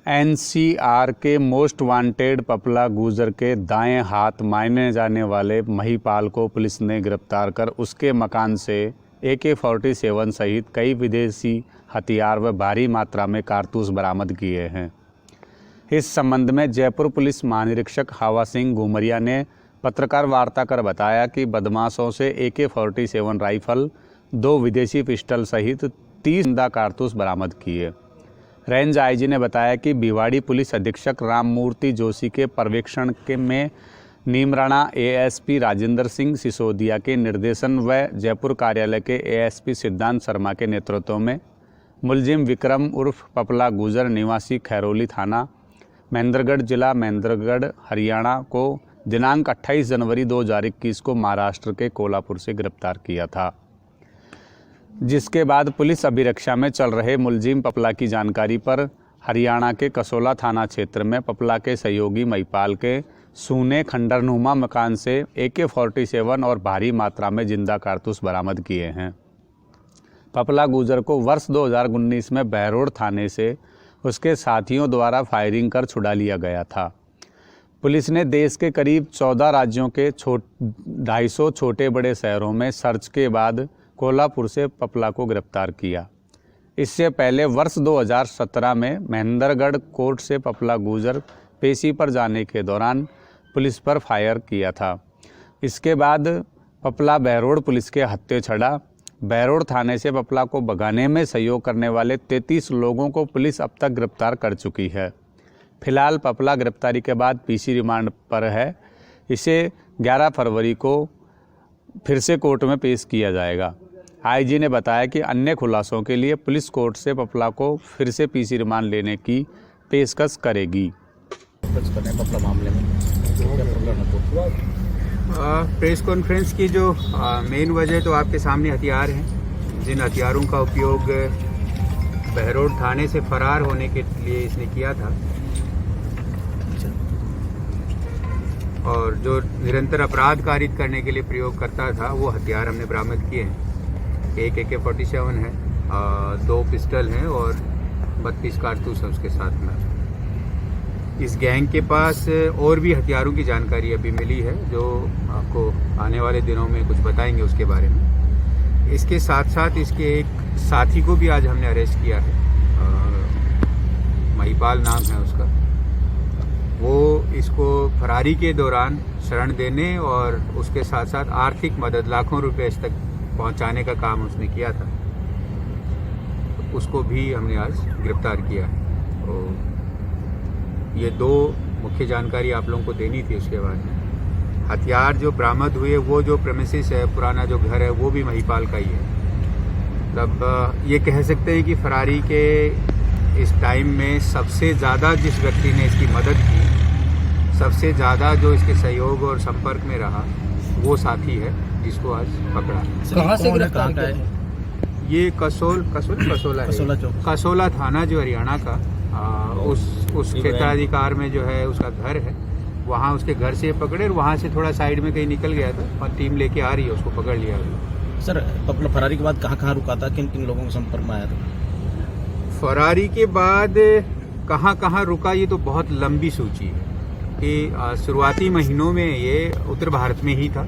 NCR के most wanted Papla गुजर के दाएं हाथ माने जाने वाले महिपाल को पुलिस ने गिरफ्तार कर उसके मकान से AK-47 सहित कई विदेशी हथियार व भारी मात्रा में कारतूस बरामद किए हैं। इस संबंध में जयपुर पुलिस महानिरीक्षक हावा सिंह घुमरिया ने पत्रकार वार्ता कर बताया कि बदमाशों से AK-47 राइफल, 2 विदेशी पिस्टल सहित 30 जिंदा कारतूस बरामद किए। रेंज आईजी ने बताया कि भिवाड़ी पुलिस अधीक्षक राममूर्ति जोशी के पर्यवेक्षण में नीमराणा ASP राजेंद्र सिंह सिसोदिया के निर्देशन व जयपुर कार्यालय के ASP सिद्धांत शर्मा के नेतृत्व में मुलजिम विक्रम उर्फ पपला गुजर निवासी खैरोली थाना महेंद्रगढ़ जिला महेंद्रगढ़ हरियाणा को दिनांक 28 जनवरी 2021 को महाराष्ट्र के कोल्हापुर से गिरफ्तार किया था, जिसके बाद पुलिस अभिरक्षा में चल रहे मुलजिम पपला की जानकारी पर हरियाणा के कसोला थाना क्षेत्र में पपला के सहयोगी महिपाल के सूने खंडरनुमा मकान से AK-47 और भारी मात्रा में जिंदा कारतूस बरामद किए हैं। पपला गुजर को वर्ष 2019 में बहरोड थाने से उसके साथियों द्वारा फायरिंग कर छुड़ा लिया गया था। पुलिस ने देश के करीब 14 राज्यों के 250 छोटे बड़े शहरों में सर्च के बाद कोल्हापुर से पपला को गिरफ्तार किया। इससे पहले वर्ष 2017 में महेंद्रगढ़ कोर्ट से पपला गुजर पेशी पर जाने के दौरान पुलिस पर फायर किया था। इसके बाद पपला बहरोड पुलिस के हत्थे चढ़ा। बहरोड थाने से पपला को भगाने में सहयोग करने वाले 33 लोगों को पुलिस अब तक गिरफ्तार कर चुकी है। फिलहाल पपला गिरफ्तारी के बाद PC रिमांड पर है। इसे 11 फरवरी को फिर से कोर्ट में पेश किया जाएगा। IG ने बताया कि अन्य खुलासों के लिए पुलिस कोर्ट से पपला को फिर से PC रिमांड लेने की पेशकश करेगी। पपला मामले में प्रेस कॉन्फ्रेंस की जो मेन वजह तो आपके सामने हथियार हैं, जिन हथियारों का उपयोग बहरोड थाने से फरार होने के लिए इसने किया था और जो निरंतर अपराध कारित करने के लिए प्रयोग करता था वो हथियार हमने बरामद किए हैं। एक AK-47 है, 2 पिस्टल हैं और 32 कारतूस है उसके साथ में। इस गैंग के पास और भी हथियारों की जानकारी अभी मिली है जो आपको आने वाले दिनों में कुछ बताएंगे उसके बारे में। इसके साथ साथ इसके एक साथी को भी आज हमने अरेस्ट किया है, महिपाल नाम है उसका। वो इसको फरारी के दौरान शरण देने और उसके साथ साथ आर्थिक मदद लाखों रुपए तक पहुंचाने का काम उसने किया था। उसको भी हमने आज गिरफ्तार किया है। तो ये 2 मुख्य जानकारी आप लोगों को देनी थी। उसके बाद में हथियार जो बरामद हुए वो जो प्रेमिसेस है, पुराना जो घर है, वो भी महिपाल का ही है। तब ये कह सकते हैं कि फरारी के इस टाइम में सबसे ज़्यादा जिस व्यक्ति ने इसकी मदद की, सबसे ज़्यादा जो इसके सहयोग और संपर्क में रहा, वो साथी है जिसको आज पकड़ा। कहाँ से गिरफ्तार किया है? ये कसोला थाना जो हरियाणा का उस क्षेत्राधिकार में जो है उसका घर है, वहाँ उसके घर से पकड़े और वहाँ से थोड़ा साइड में कहीं निकल गया था और टीम लेके आ रही है, उसको पकड़ लिया। सर, पपला फरारी के बाद कहाँ रुका था, किन किन लोगों के संपर्क में आया था? फरारी के बाद कहाँ रुका ये तो बहुत लंबी सूची है कि शुरुआती महीनों में ये उत्तर भारत में ही था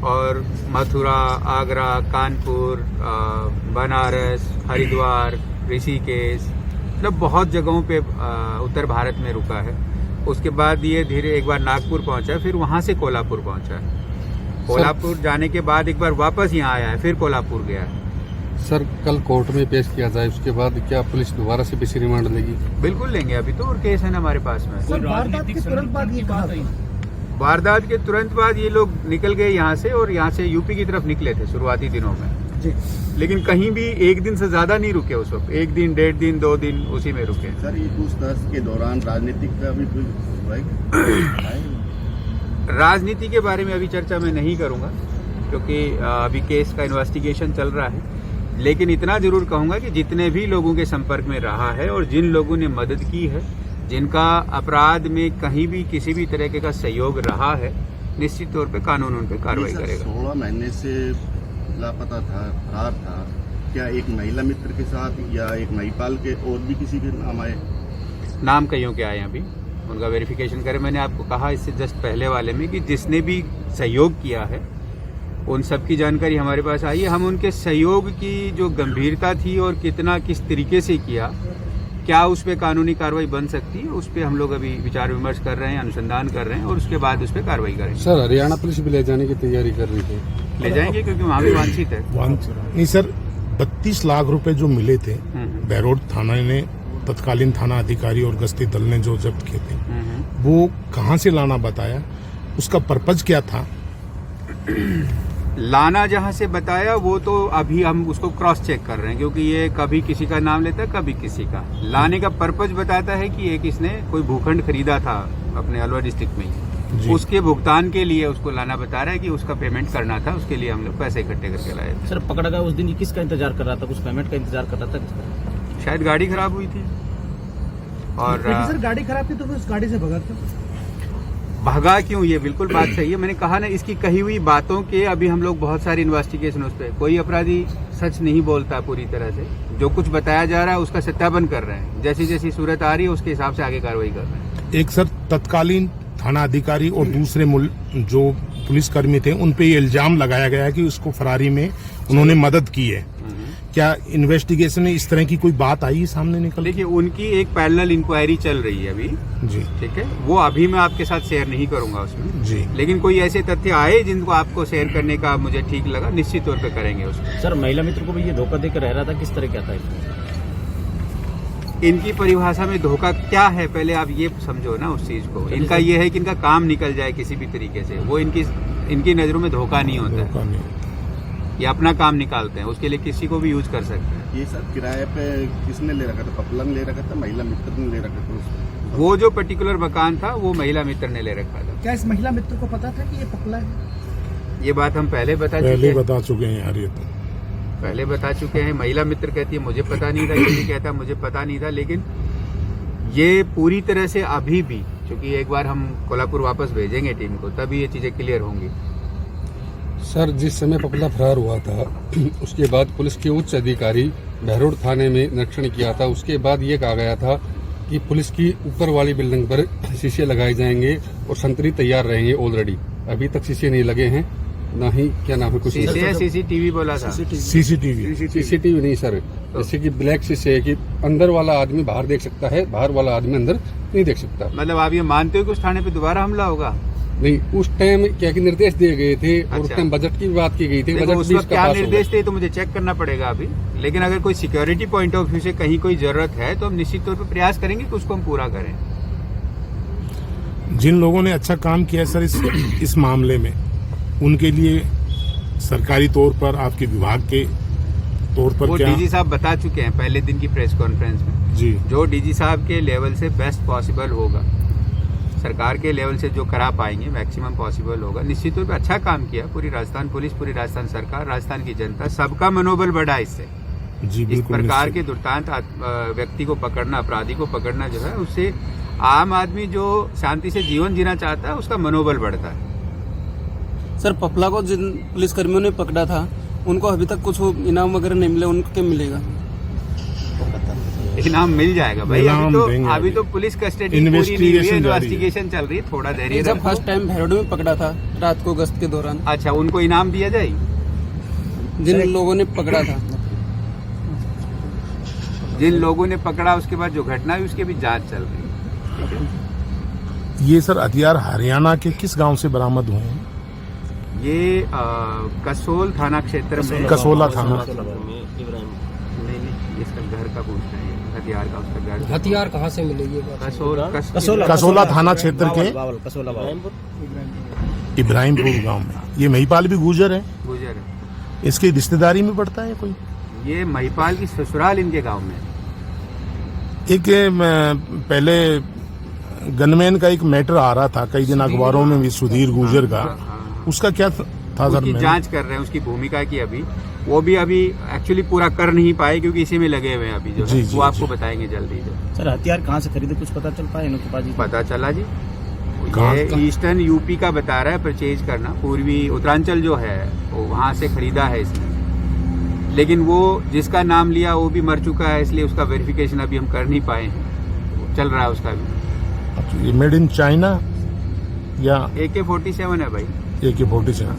और मथुरा, आगरा, कानपुर, बनारस, हरिद्वार, ऋषिकेश, मतलब बहुत जगहों पे उत्तर भारत में रुका है। उसके बाद ये धीरे एक बार नागपुर पहुंचा, फिर वहां से कोल्हापुर पहुंचा। कोल्हापुर जाने के बाद एक बार वापस यहाँ आया है, फिर कोल्हापुर गया है। सर, कल कोर्ट में पेश किया जाए, उसके बाद क्या पुलिस दोबारा से PC रिमांड लेगी? बिल्कुल लेंगे, अभी तो और केस है ना हमारे पास में। वारदात के तुरंत बाद ये कहा था? वारदात के तुरंत बाद ये लोग निकल गए यहाँ से और यहाँ से UP की तरफ निकले थे शुरुआती दिनों में जी। लेकिन कहीं भी एक दिन से ज्यादा नहीं रुके उस वक्त, 1 दिन, 1.5 दिन, 2 दिन उसी में रुके। सर, ये पूछताछ के दौरान राजनीतिक का भी राजनीति के बारे में अभी चर्चा मैं नहीं करूंगा क्योंकि अभी केस का इन्वेस्टिगेशन चल रहा है। लेकिन इतना जरूर कहूंगा कि जितने भी लोगों के संपर्क में रहा है और जिन लोगों ने मदद की है, जिनका अपराध में कहीं भी किसी भी तरह का सहयोग रहा है, निश्चित तौर पे कानून उन पे कार्रवाई करेगा। 16 महीने से लापता था, फरार था, क्या एक महिला मित्र के साथ या एक महिपाल के और भी किसी के नाम आए? नाम कईयों के आए हैं अभी, उनका वेरिफिकेशन करें। मैंने आपको कहा इससे जस्ट पहले वाले में कि जिसने भी सहयोग किया है उन सब की जानकारी हमारे पास आई है। हम उनके सहयोग की जो गंभीरता थी और कितना किस तरीके से किया, क्या उस पर कानूनी कार्रवाई बन सकती है, उस पर हम लोग अभी विचार विमर्श कर रहे हैं, अनुसंधान कर रहे हैं और उसके बाद उस पर कार्रवाई करेंगे। सर हरियाणा पुलिस भी ले जाने की तैयारी कर रही थी। ले जाएंगे क्योंकि वहाँ भी वांछित है। नहीं सर, 32 लाख रुपए जो मिले थे बैरोड थाना ने, तत्कालीन थाना अधिकारी और गश्ती दल ने जो जब्त किए थे, वो कहाँ से लाना बताया, उसका पर्पज क्या था? लाना जहां से बताया वो तो अभी हम उसको क्रॉस चेक कर रहे हैं, क्योंकि ये कभी किसी का नाम लेता है कभी किसी का। लाने का पर्पज बताता है कि एक इसने कोई भूखंड खरीदा था अपने अलवर डिस्ट्रिक्ट में ही, उसके भुगतान के लिए उसको लाना बता रहा है कि उसका पेमेंट करना था, उसके लिए हम लोग पैसे इकट्ठे करके लाए थे। सर पकड़ा गया उस दिन किसका इंतजार कर रहा था, कुछ पेमेंट का इंतजार कर रहा था किसका? शायद गाड़ी खराब हुई थी और सर गाड़ी खराब थी तो फिर उस गाड़ी से भगा क्यों? भागा क्यों, ये बिल्कुल बात सही है। मैंने कहा ना, इसकी कही हुई बातों के अभी हम लोग बहुत सारी इन्वेस्टिगेशन उस पर, कोई अपराधी सच नहीं बोलता पूरी तरह से, जो कुछ बताया जा रहा है उसका सत्यापन कर रहे हैं, जैसी जैसी सूरत आ रही है उसके हिसाब से आगे कार्रवाई कर रहे हैं। एक सर तत्कालीन थाना अधिकारी और दूसरे जो पुलिसकर्मी थे उन पे ये इल्जाम लगाया गया है कि उसको फरारी में उन्होंने मदद की है। क्या इन्वेस्टिगेशन में इस तरह की कोई बात आई सामने निकल? देखिए, उनकी एक पैरेलल इंक्वायरी चल रही है अभी जी, ठीक है, वो अभी मैं आपके साथ शेयर नहीं करूंगा उसमें जी, लेकिन कोई ऐसे तथ्य आए जिनको आपको शेयर करने का मुझे ठीक लगा, निश्चित तौर पे करेंगे उसको। सर महिला मित्र को भी ये धोखा देकर रह रहा था, किस तरह क्या था इसमें? इनकी परिभाषा में धोखा क्या है, पहले आप ये समझो ना उस चीज को। इनका ये है कि इनका काम निकल जाए किसी भी तरीके से, वो इनकी नजरों में धोखा नहीं होता है। धोखा नहीं। ये अपना काम निकालते हैं, उसके लिए किसी को भी यूज कर सकते हैं। ये सब किराए पे किसने ले रखा था? पपला ने ले रखा था, महिला मित्र ने ले रखा था उसको? वो जो पर्टिकुलर मकान था वो महिला मित्र ने ले रखा था। क्या इस महिला मित्र को पता था कि ये पकला है? ये बात हम पहले बता चुके हैं यार, ये तो पहले बता चुके हैं। महिला मित्र कहती है मुझे पता नहीं था, ये भी कहता है मुझे पता नहीं था, लेकिन ये पूरी तरह से अभी भी, क्योंकि एक बार हम कोल्हापुर वापस भेजेंगे टीम को, तभी ये चीजें क्लियर होंगी। सर जिस समय पपला फरार हुआ था उसके बाद पुलिस के उच्च अधिकारी बहरोड थाने में निरीक्षण किया था। उसके बाद ये कहा गया था कि पुलिस की ऊपर वाली बिल्डिंग पर शीशे लगाए जाएंगे और संतरी तैयार रहेंगे। ऑलरेडी अभी तक शीशे नहीं लगे हैं, ना ही क्या नाम है कुछ सीसीटीवी बोला था। सीसीटीवी नहीं सर, जैसे कि ब्लैक शीशे है कि अंदर वाला आदमी बाहर देख सकता है, बाहर वाला आदमी अंदर नहीं देख सकता। मतलब आप ये मानते हो कि उस थाने पे दोबारा हमला होगा? नहीं, उस टाइम क्या कि निर्देश दिए गए थे और उस टाइम बजट की बात की गई थी। बजट उस वक्त क्या निर्देश थे तो मुझे चेक करना पड़ेगा अभी, लेकिन अगर कोई सिक्योरिटी पॉइंट ऑफ व्यू से कहीं कोई जरूरत है तो हम निश्चित तौर पर प्रयास करेंगे कि उसको हम पूरा करें। जिन लोगों ने अच्छा काम किया सर इस मामले में, उनके लिए सरकारी तौर पर, आपके विभाग के तौर पर वो क्या? डीजी साहब बता चुके हैं पहले दिन की प्रेस कॉन्फ्रेंस में जी, जो डीजी साहब के लेवल से बेस्ट पॉसिबल होगा, सरकार के लेवल से जो करा पाएंगे मैक्सिमम पॉसिबल होगा। निश्चित तौर पर अच्छा काम किया पूरी राजस्थान पुलिस, पूरी राजस्थान सरकार, राजस्थान की जनता, सबका मनोबल बढ़ा इससे। जी, इस प्रकार के दुर्दांत व्यक्ति को पकड़ना, अपराधी को पकड़ना जो है, उससे आम आदमी जो शांति से जीवन जीना चाहता है उसका मनोबल बढ़ता है। सर पपला को जिन पुलिसकर्मियों ने पकड़ा था उनको अभी तक कुछ इनाम वगैरह नहीं मिले, उनको क्या मिलेगा? इनाम मिल जाएगा भाई, अभी तो पुलिस कस्टडी इन्वेस्टिगेशन चल रही है, थोड़ा धैर्य जब फर्स्ट टाइम भैरोड में पकड़ा था रात को गश्त के दौरान। अच्छा, उनको इनाम दिया जाए जिन लोगों ने पकड़ा था, जिन लोगों ने पकड़ा, उसके बाद जो घटना हुई उसकी भी जांच चल रही है। ये सर हथियार हरियाणा के किस गांव से बरामद हुए हैं? ये कसोल थाना क्षेत्र में, कसोला थाना। नहीं, इसका घर का पूछना है, हथियार का उसका घर। हथियार कहाँ से मिलेगी? कसोला थाना क्षेत्र के इब्राहिमपुर गांव में। ये महिपाल भी गुजर है? गुजर है। इसकी रिश्तेदारी में पड़ता है कोई? ये महिपाल की ससुराल इनके गांव में। एक पहले गनमैन का एक मैटर आ रहा था कई दिन अखबारों में भी, सुधीर गुजर का, उसका क्या था सर? जांच कर रहे हैं उसकी भूमिका की, अभी वो भी एक्चुअली पूरा कर नहीं पाए क्योंकि इसी में लगे हुए हैं अभी, जो वो आपको बताएंगे जल्दी। सर हथियार कहाँ से खरीदे, कुछ पता चल पाया इनके पास? पता चला जी, ये ईस्टर्न यूपी का बता रहा है परचेज करना, पूर्वी उत्तरांचल जो है वो वहाँ से खरीदा है इसने, लेकिन वो जिसका नाम लिया वो भी मर चुका है, इसलिए उसका वेरिफिकेशन अभी हम कर नहीं पाए हैं। चल रहा है उसका भी। अच्छा, ये मेड इन चाइना या AK-47 है भाई, AK-47?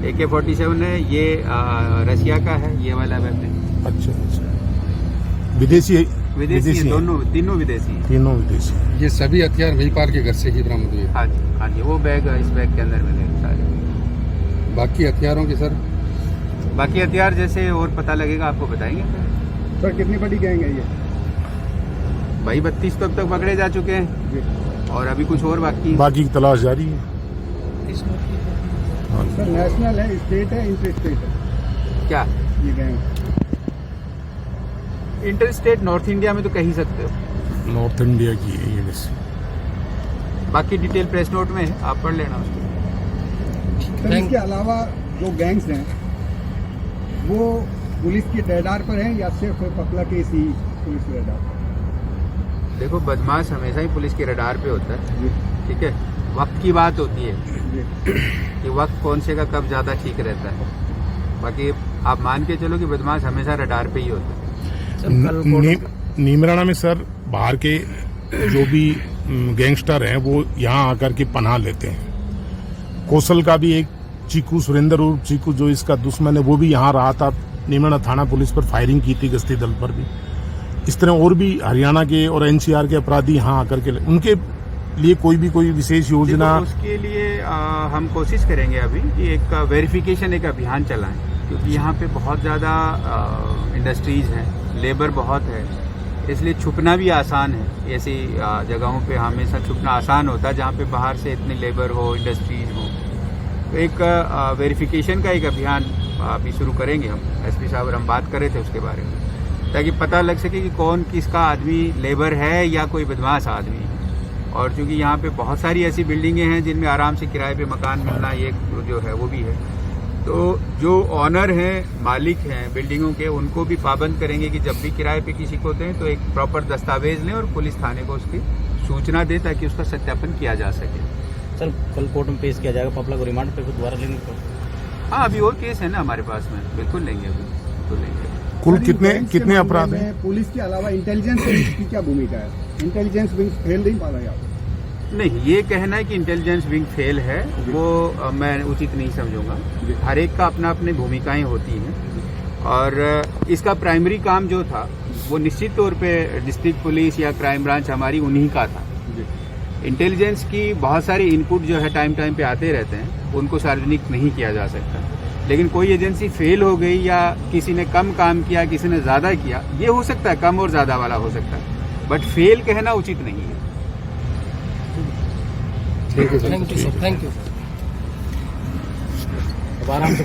AK-47 है ये, रशिया का है ये वाला वेपन। अच्छा अच्छा, विदेशी विदेशी है, है? दोनों तीनों विदेशी हैं। तीनों विदेशी। ये सभी हथियार महिपाल के घर से ही बरामद हुए। हाँ जी, वो बैग इस बैग के अंदर मिले सारे। बाकी हथियारों के सर बाकी हथियार जैसे और पता लगेगा आपको बताएंगे सर कितनी बड़ी गैंग है ये? भाई 32 तो अब तक पकड़े जा चुके हैं और अभी कुछ और बाकी है। बाकी की तलाश जारी है। सर नेशनल है, स्टेट है, इंटर स्टेट है क्या ये gang? Inter state north India में तो कह ही सकते हो, नॉर्थ इंडिया की है ये वैसे। बाकी डिटेल प्रेस नोट में है, आप पढ़ लेना उसको। सर इसके अलावा जो गैंग्स हैं वो पुलिस के रडार पर हैं या सिर्फ पपला केस ही पुलिस के रडार पर? देखो बदमाश हमेशा ही पुलिस के रडार पे होता है, ठीक है। वक्त की बात होती है कि वक्त कौन से का कब ज्यादा ठीक रहता है। बाकी आप मान के चलो कि बदमाश हमेशा रडार पे ही होता है। नीमराना में सर बाहर के जो भी गैंगस्टर हैं वो यहाँ आकर के पनाह लेते हैं। कौशल का भी एक चीकू, सुरेंद्र उर्फ चीकू जो इसका दुश्मन है, वो भी यहाँ रहा था। नीमराना थाना पुलिस पर फायरिंग की थी गश्ती दल पर भी। इस तरह और भी हरियाणा के और NCR के अपराधी यहाँ आकर के उनके लिए कोई विशेष योजना? उसके लिए हम कोशिश करेंगे अभी कि एक वेरिफिकेशन एक अभियान चलाएं, क्योंकि यहाँ पे बहुत ज़्यादा इंडस्ट्रीज हैं, लेबर बहुत है, इसलिए छुपना भी आसान है। ऐसी जगहों पे हमेशा छुपना आसान होता है जहाँ पे बाहर से इतनी लेबर हो, इंडस्ट्रीज हो। तो एक वेरिफिकेशन का एक अभियान अभी शुरू करेंगे हम। SP साहब और हम बात कर रहे थे उसके बारे में, ताकि पता लग सके कि कौन किसका आदमी लेबर है या कोई बदमाश आदमी है। और चूंकि यहाँ पे बहुत सारी ऐसी बिल्डिंगें हैं जिनमें आराम से किराए पे मकान मिलना ये जो है वो भी है, तो जो ऑनर हैं, मालिक हैं बिल्डिंगों के, उनको भी पाबंद करेंगे कि जब भी किराए पे किसी को दें तो एक प्रॉपर दस्तावेज लें और पुलिस थाने को उसकी सूचना दें ताकि उसका सत्यापन किया जा सके। सर कल कोर्ट में पेश किया जाएगा, पपला को रिमांड पे दोबारा लेंगे तो? हाँ, अभी और केस है ना हमारे पास में, बिल्कुल लेंगे, अभी बिल्कुल लेंगे। कुल कितने अपराध हैं? पुलिस के अलावा इंटेलिजेंस की क्या भूमिका है? इंटेलिजेंस विंग फेल नहीं पा रहा है? नहीं, ये कहना है कि इंटेलिजेंस विंग फेल है वो मैं उचित नहीं समझूंगा। हर एक का अपना अपनी भूमिकाएं होती हैं और इसका प्राइमरी काम जो था वो निश्चित तौर पे डिस्ट्रिक्ट पुलिस या क्राइम ब्रांच हमारी उन्हीं का था। इंटेलिजेंस की बहुत सारी इनपुट जो है टाइम पे आते रहते हैं, उनको सार्वजनिक नहीं किया जा सकता। लेकिन कोई एजेंसी फेल हो गई या किसी ने कम काम किया, किसी ने ज्यादा किया, ये हो सकता है, कम और ज्यादा वाला हो सकता है, बट फेल कहना उचित नहीं है। Thank you sir, thank you. अब आराम से